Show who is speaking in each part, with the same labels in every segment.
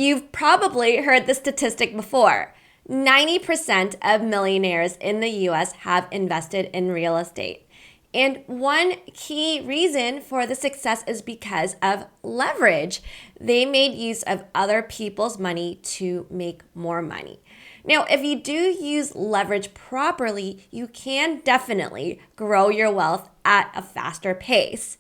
Speaker 1: You've probably heard the statistic before. 90% of millionaires in the US have invested in real estate. And one key reason for the success is because of leverage. They made use of other people's money to make more money. Now, if you do use leverage properly, you can definitely grow your wealth at a faster pace.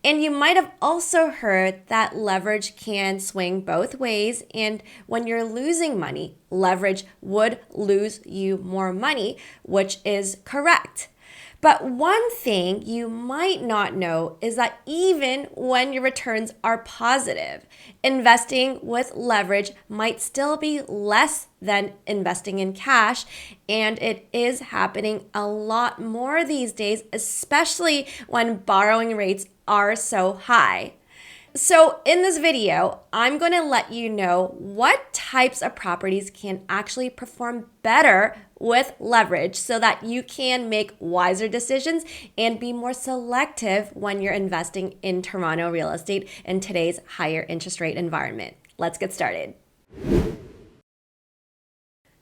Speaker 1: And you might have also heard that leverage can swing both ways. And when you're losing money, leverage would lose you more money, which is correct. But one thing you might not know is that even when your returns are positive, investing with leverage might still be less than investing in cash, and it is happening a lot more these days, especially when borrowing rates are so high. So in this video, I'm going to let you know what types of properties can actually perform better with leverage so that you can make wiser decisions and be more selective when you're investing in Toronto real estate in today's higher interest rate environment. Let's get started.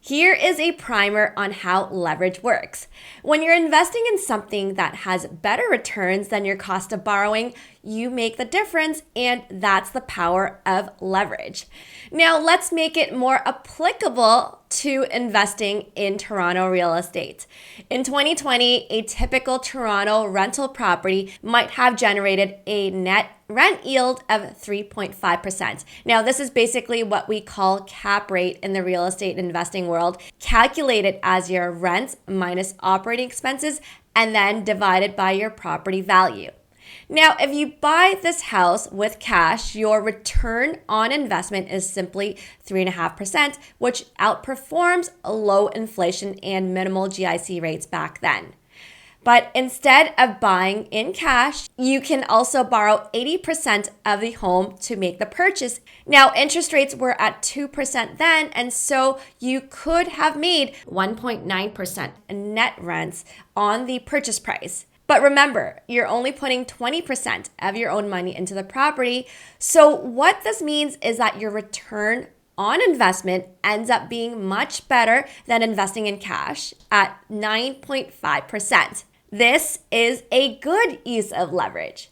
Speaker 1: Here is a primer on how leverage works. When you're investing in something that has better returns than your cost of borrowing, you make the difference, and that's the power of leverage. Now, let's make it more applicable to investing in Toronto real estate. In 2020, a typical Toronto rental property might have generated a net rent yield of 3.5%. Now, this is basically what we call cap rate in the real estate investing world, calculated as your rent minus operating expenses and then divided by your property value. Now, if you buy this house with cash, your return on investment is simply 3.5%, which outperforms low inflation and minimal GIC rates back then. But instead of buying in cash, you can also borrow 80% of the home to make the purchase. Now, interest rates were at 2% then, and so you could have made 1.9% net rents on the purchase price. But remember, you're only putting 20% of your own money into the property. So what this means is that your return on investment ends up being much better than investing in cash at 9.5%. This is a good use of leverage.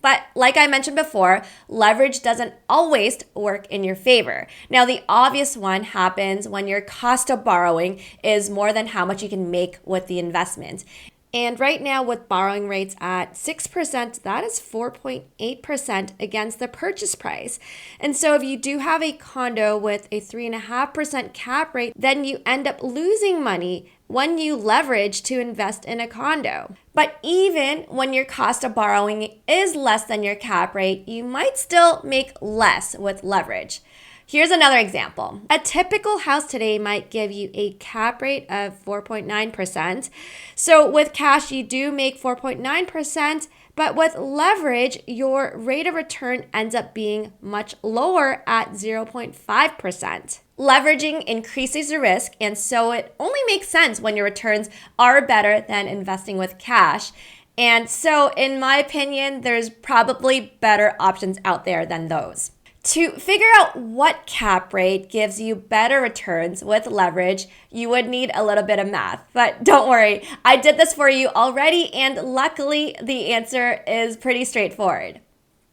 Speaker 1: But like I mentioned before, leverage doesn't always work in your favor. Now, the obvious one happens when your cost of borrowing is more than how much you can make with the investment. And right now, with borrowing rates at 6%, that is 4.8% against the purchase price. And so if you do have a condo with a 3.5% cap rate, then you end up losing money when you leverage to invest in a condo. But even when your cost of borrowing is less than your cap rate, you might still make less with leverage. Here's another example. A typical house today might give you a cap rate of 4.9%. So with cash, you do make 4.9%, but with leverage, your rate of return ends up being much lower at 0.5%. Leveraging increases the risk, and so it only makes sense when your returns are better than investing with cash. And so, in my opinion, there's probably better options out there than those. To figure out what cap rate gives you better returns with leverage, you would need a little bit of math. But don't worry, I did this for you already, and luckily the answer is pretty straightforward.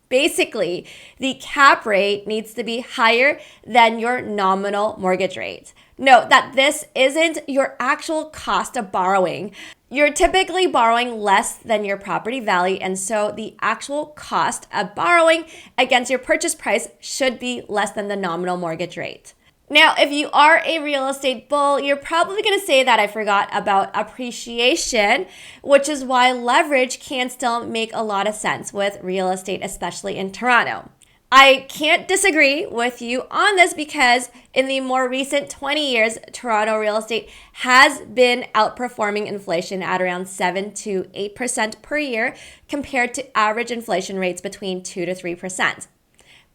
Speaker 1: Basically, the cap rate needs to be higher than your nominal mortgage rate. Note that this isn't your actual cost of borrowing. You're typically borrowing less than your property value, and so the actual cost of borrowing against your purchase price should be less than the nominal mortgage rate. Now, if you are a real estate bull, you're probably going to say that I forgot about appreciation, which is why leverage can still make a lot of sense with real estate, especially in Toronto. I can't disagree with you on this because in the more recent 20 years, Toronto real estate has been outperforming inflation at around 7 to 8% per year compared to average inflation rates between 2 to 3%.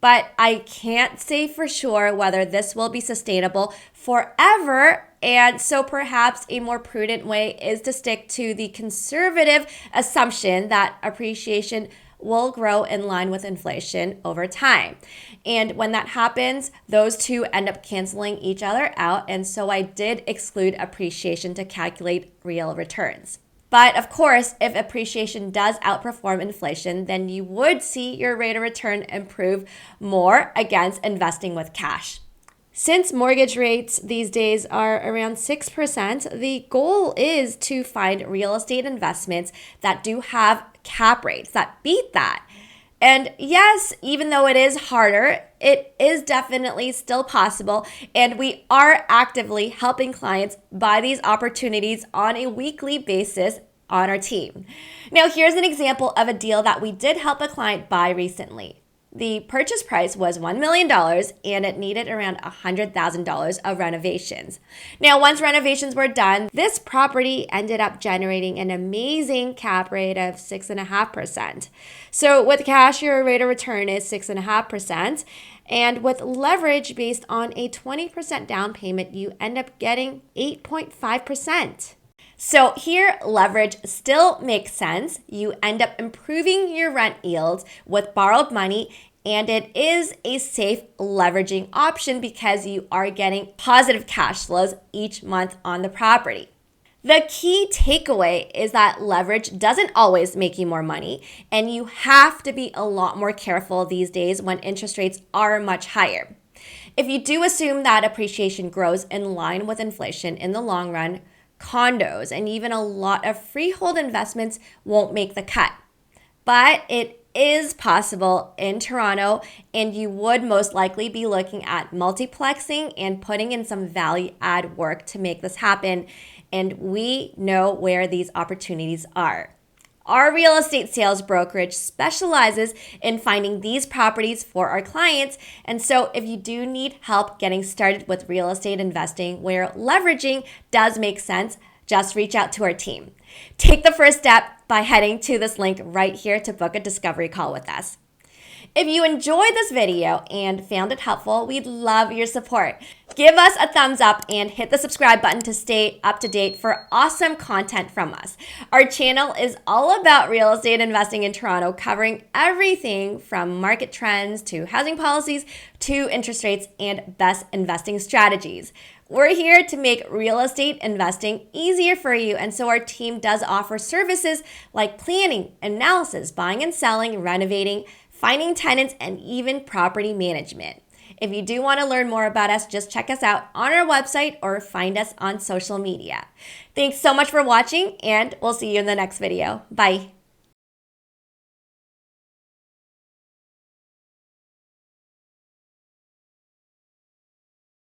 Speaker 1: But I can't say for sure whether this will be sustainable forever. And so perhaps a more prudent way is to stick to the conservative assumption that appreciation will grow in line with inflation over time. And when that happens, those two end up canceling each other out. And so I did exclude appreciation to calculate real returns. But of course, if appreciation does outperform inflation, then you would see your rate of return improve more against investing with cash. Since mortgage rates these days are around 6%, the goal is to find real estate investments that do have cap rates that beat that. And yes, even though it is harder, it is definitely still possible. And we are actively helping clients buy these opportunities on a weekly basis on our team. Now, here's an example of a deal that we did help a client buy recently. The purchase price was $1 million and it needed around $100,000 of renovations. Now, once renovations were done, this property ended up generating an amazing cap rate of 6.5%. So with cash, your rate of return is 6.5%. And with leverage based on a 20% down payment, you end up getting 8.5%. So here, leverage still makes sense. You end up improving your rent yields with borrowed money, and it is a safe leveraging option because you are getting positive cash flows each month on the property. The key takeaway is that leverage doesn't always make you more money, and you have to be a lot more careful these days when interest rates are much higher. If you do assume that appreciation grows in line with inflation in the long run, condos and even a lot of freehold investments won't make the cut. But it is possible in Toronto, and you would most likely be looking at multiplexing and putting in some value add work to make this happen. And we know where these opportunities are. Our real estate sales brokerage specializes in finding these properties for our clients. And so if you do need help getting started with real estate investing where leveraging does make sense, just reach out to our team. Take the first step by heading to this link right here to book a discovery call with us. If you enjoyed this video and found it helpful, we'd love your support. Give us a thumbs up and hit the subscribe button to stay up to date for awesome content from us. Our channel is all about real estate investing in Toronto, covering everything from market trends to housing policies to interest rates and best investing strategies. We're here to make real estate investing easier for you, and so our team does offer services like planning, analysis, buying and selling, renovating, finding tenants, and even property management. If you do want to learn more about us, just check us out on our website or find us on social media. Thanks so much for watching, and we'll see you in the next video. Bye.